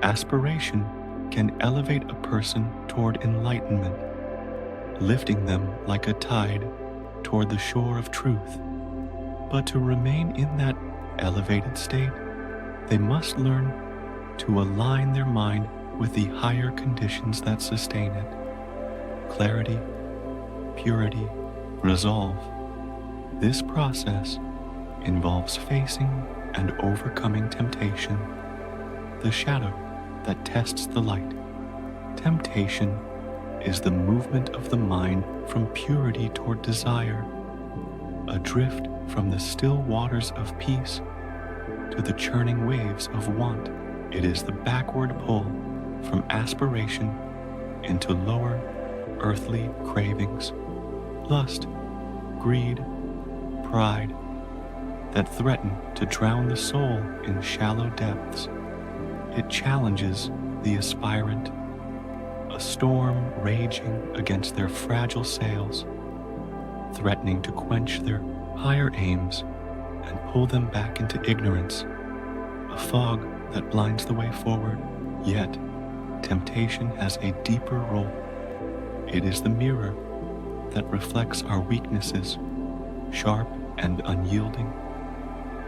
Aspiration can elevate a person toward enlightenment, lifting them like a tide toward the shore of truth. But to remain in that elevated state, they must learn to align their mind with the higher conditions that sustain it: clarity, purity, resolve. This process involves facing and overcoming temptation, the shadow that tests the light. Temptation is the movement of the mind from purity toward desire, adrift from the still waters of peace to the churning waves of want. It is the backward pull from aspiration into lower earthly cravings, lust, greed, pride, that threaten to drown the soul in shallow depths. It challenges the aspirant, a storm raging against their fragile sails, threatening to quench their higher aims and pull them back into ignorance, a fog that blinds the way forward. Yet, temptation has a deeper role. It is the mirror that reflects our weaknesses, sharp and unyielding,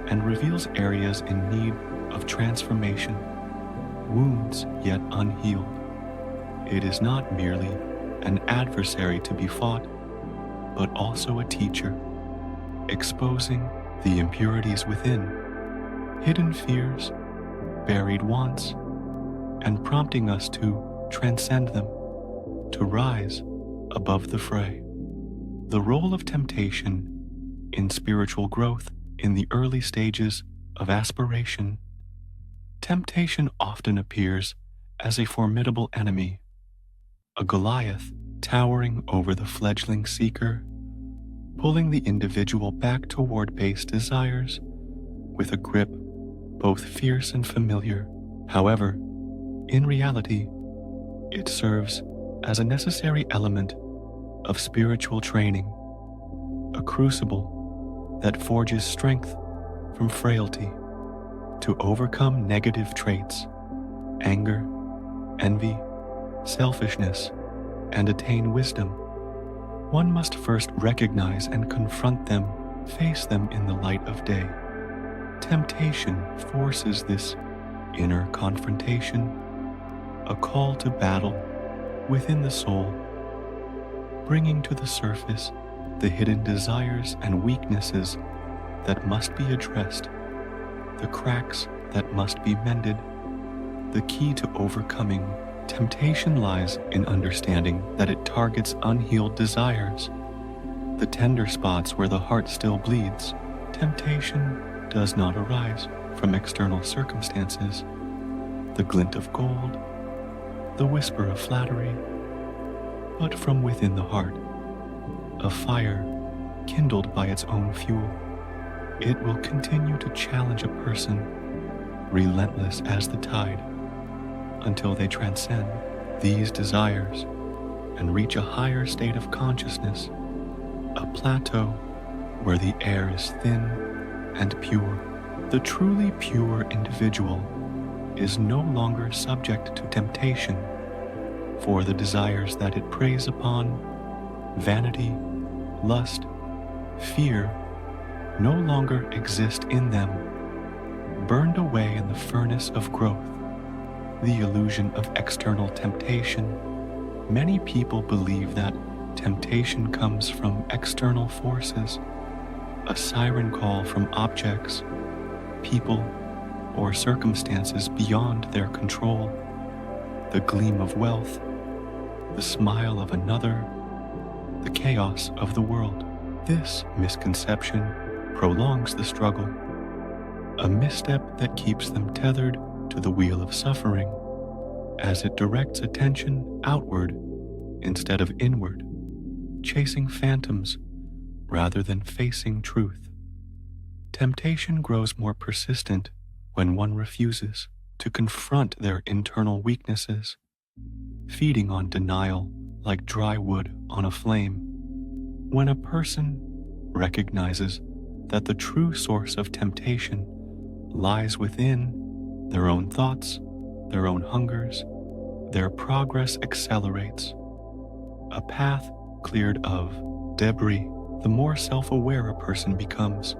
and reveals areas in need of transformation, wounds yet unhealed. It is not merely an adversary to be fought, but also a teacher, exposing the impurities within, hidden fears, buried wants, and prompting us to transcend them, to rise above the fray. The role of temptation in spiritual growth in the early stages of aspiration. Temptation often appears as a formidable enemy, a Goliath towering over the fledgling seeker, pulling the individual back toward base desires with a grip both fierce and familiar. However, in reality, it serves as a necessary element of spiritual training, a crucible that forges strength from frailty. To overcome negative traits, anger, envy, selfishness, and attain wisdom, one must first recognize and confront them, face them in the light of day. Temptation forces this inner confrontation, a call to battle within the soul, bringing to the surface the hidden desires and weaknesses that must be addressed, the cracks that must be mended. The key to overcoming temptation lies in understanding that it targets unhealed desires, the tender spots where the heart still bleeds. Temptation does not arise from external circumstances, the glint of gold, the whisper of flattery, but from within the heart, a fire kindled by its own fuel. It will continue to challenge a person, relentless as the tide, until they transcend these desires and reach a higher state of consciousness, a plateau where the air is thin and pure. The truly pure individual is no longer subject to temptation, for the desires that it preys upon, vanity, lust, fear, no longer exist in them, burned away in the furnace of growth. The illusion of external temptation. Many people believe that temptation comes from external forces, a siren call from objects, people, or circumstances beyond their control, the gleam of wealth, the smile of another, the chaos of the world. This misconception prolongs the struggle, a misstep that keeps them tethered to the wheel of suffering, as it directs attention outward instead of inward, chasing phantoms rather than facing truth. Temptation grows more persistent when one refuses to confront their internal weaknesses, feeding on denial like dry wood on a flame. When a person recognizes that the true source of temptation lies within their own thoughts, their own hungers, their progress accelerates. A path cleared of debris, the more self-aware a person becomes,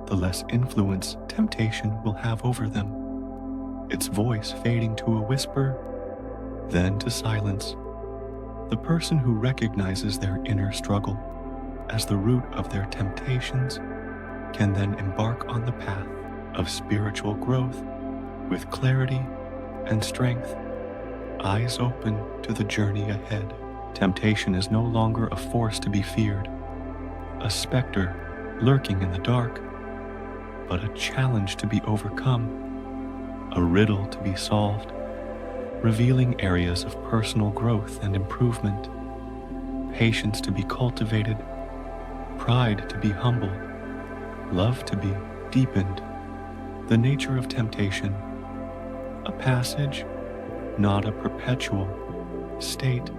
the less influence temptation will have over them, its voice fading to a whisper, then to silence. The person who recognizes their inner struggle as the root of their temptations can then embark on the path of spiritual growth with clarity and strength, eyes open to the journey ahead. Temptation is no longer a force to be feared, a specter lurking in the dark, but a challenge to be overcome, a riddle to be solved, revealing areas of personal growth and improvement, patience to be cultivated, pride to be humbled, love to be deepened. The nature of temptation, a passage, not a perpetual state.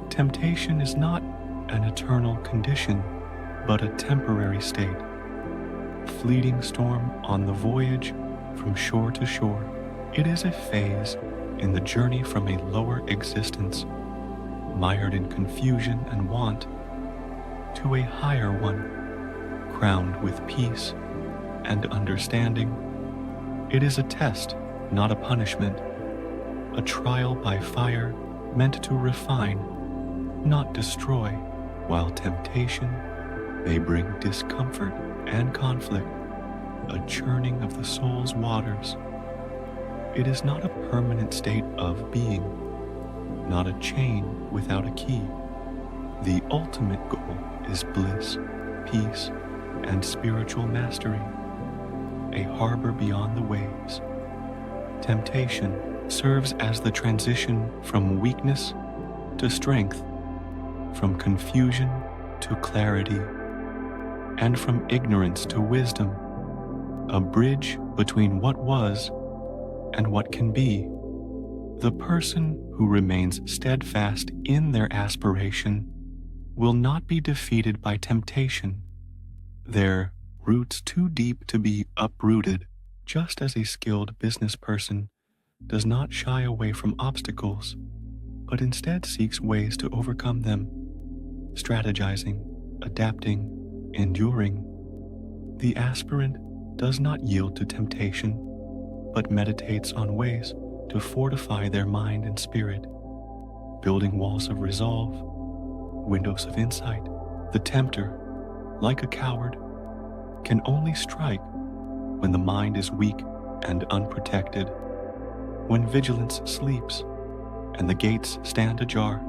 Temptation is not an eternal condition, but a temporary state, a fleeting storm on the voyage from shore to shore. It is a phase in the journey from a lower existence, mired in confusion and want, to a higher one, crowned with peace and understanding. It is a test, not a punishment, a trial by fire meant to refine, not destroy, while temptation may bring discomfort and conflict, a churning of the soul's waters. It is not a permanent state of being, not a chain without a key. The ultimate goal is bliss, peace, and spiritual mastery, a harbor beyond the waves. Temptation serves as the transition from weakness to strength, from confusion to clarity, and from ignorance to wisdom, a bridge between what was and what can be. The person who remains steadfast in their aspiration will not be defeated by temptation, their roots too deep to be uprooted, just as a skilled business person does not shy away from obstacles, but instead seeks ways to overcome them, strategizing, adapting, enduring. The aspirant does not yield to temptation, but meditates on ways to fortify their mind and spirit, building walls of resolve, windows of insight. The tempter, like a coward, can only strike when the mind is weak and unprotected, when vigilance sleeps and the gates stand ajar.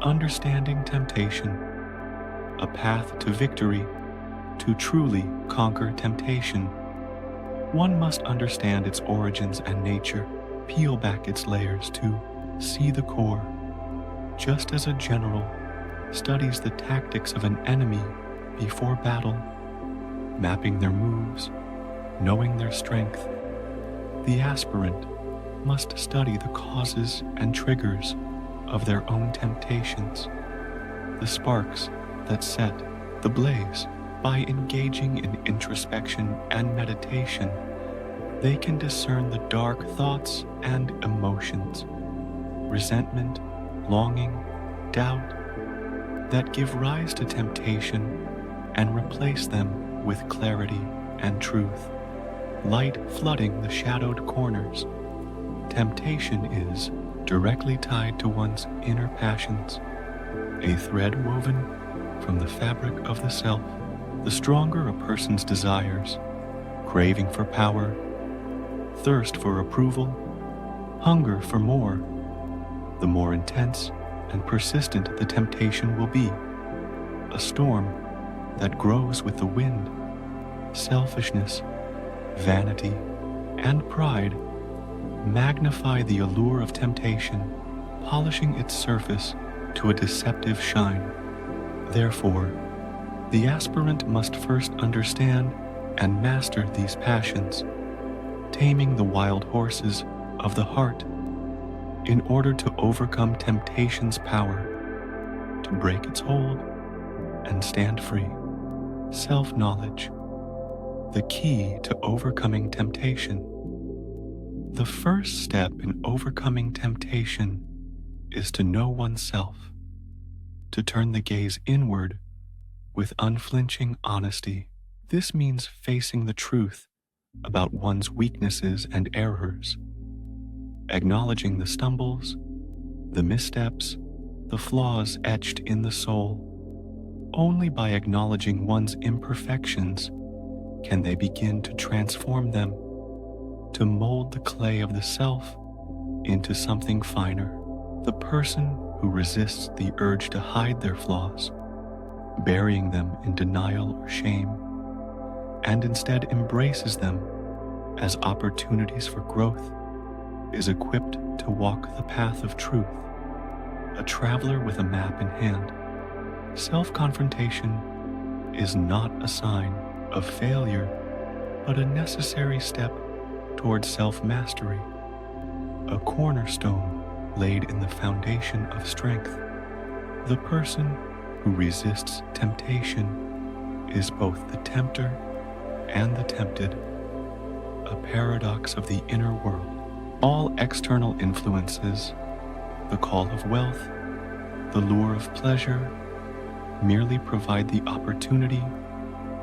Understanding temptation, a path to victory. To truly conquer temptation, one must understand its origins and nature, peel back its layers to see the core. Just as a general studies the tactics of an enemy before battle, mapping their moves, knowing their strength, the aspirant must study the causes and triggers of their own temptations, the sparks that set the blaze. By engaging in introspection and meditation, they can discern the dark thoughts and emotions, resentment, longing, doubt, that give rise to temptation and replace them with clarity and truth. Light flooding the shadowed corners. Temptation is directly tied to one's inner passions, a thread woven from the fabric of the self. The stronger a person's desires, craving for power, thirst for approval, hunger for more, the more intense and persistent the temptation will be. A storm that grows with the wind. Selfishness, vanity, and pride magnify the allure of temptation, polishing its surface to a deceptive shine. Therefore, the aspirant must first understand and master these passions, taming the wild horses of the heart in order to overcome temptation's power, to break its hold and stand free. Self-knowledge, the key to overcoming temptation. The first step in overcoming temptation is to know oneself, to turn the gaze inward with unflinching honesty. This means facing the truth about one's weaknesses and errors, acknowledging the stumbles, the missteps, the flaws etched in the soul. Only by acknowledging one's imperfections can they begin to transform them, to mold the clay of the self into something finer. The person who resists the urge to hide their flaws, burying them in denial or shame, and instead embraces them as opportunities for growth, is equipped to walk the path of truth, a traveler with a map in hand. Self-confrontation is not a sign of failure, but a necessary step towards self-mastery, a cornerstone laid in the foundation of strength. The person who resists temptation is both the tempter and the tempted, a paradox of the inner world. All external influences, the call of wealth, the lure of pleasure, merely provide the opportunity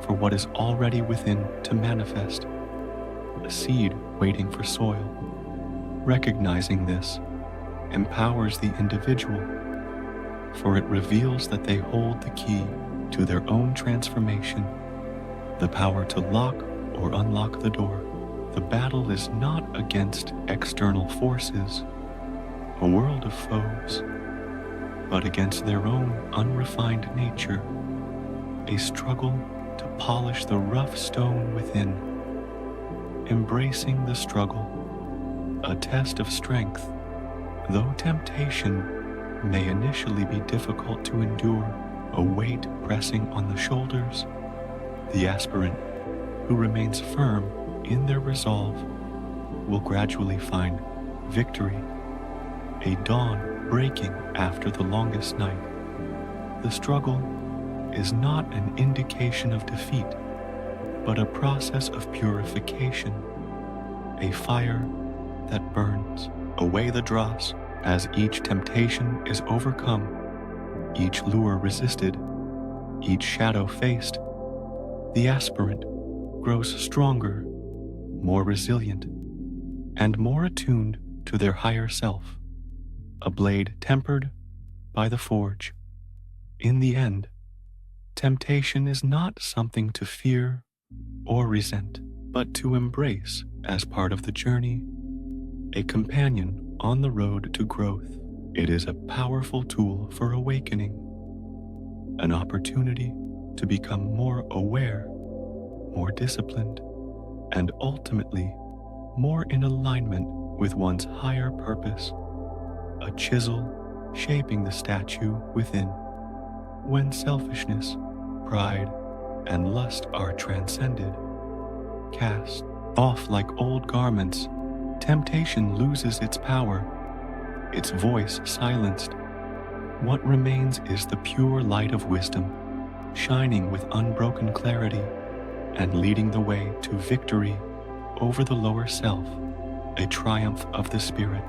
for what is already within to manifest, a seed waiting for soil. Recognizing this empowers the individual, for it reveals that they hold the key to their own transformation, the power to lock or unlock the door. The battle is not against external forces, a world of foes, but against their own unrefined nature, a struggle to polish the rough stone within. Embracing the struggle, a test of strength, though temptation may initially be difficult to endure, a weight pressing on the shoulders, the aspirant who remains firm in their resolve will gradually find victory, a dawn breaking after the longest night. The struggle is not an indication of defeat, but a process of purification, a fire that burns away the dross. As each temptation is overcome, each lure resisted, each shadow faced, the aspirant grows stronger, more resilient, and more attuned to their higher self, a blade tempered by the forge. In the end, temptation is not something to fear or resent, but to embrace as part of the journey, a companion on the road to growth. It is a powerful tool for awakening, an opportunity to become more aware, more disciplined, and ultimately more in alignment with one's higher purpose, a chisel shaping the statue within. When selfishness, pride, and lust are transcended, cast off like old garments, temptation loses its power, its voice silenced. What remains is the pure light of wisdom, shining with unbroken clarity and leading the way to victory over the lower self, a triumph of the spirit.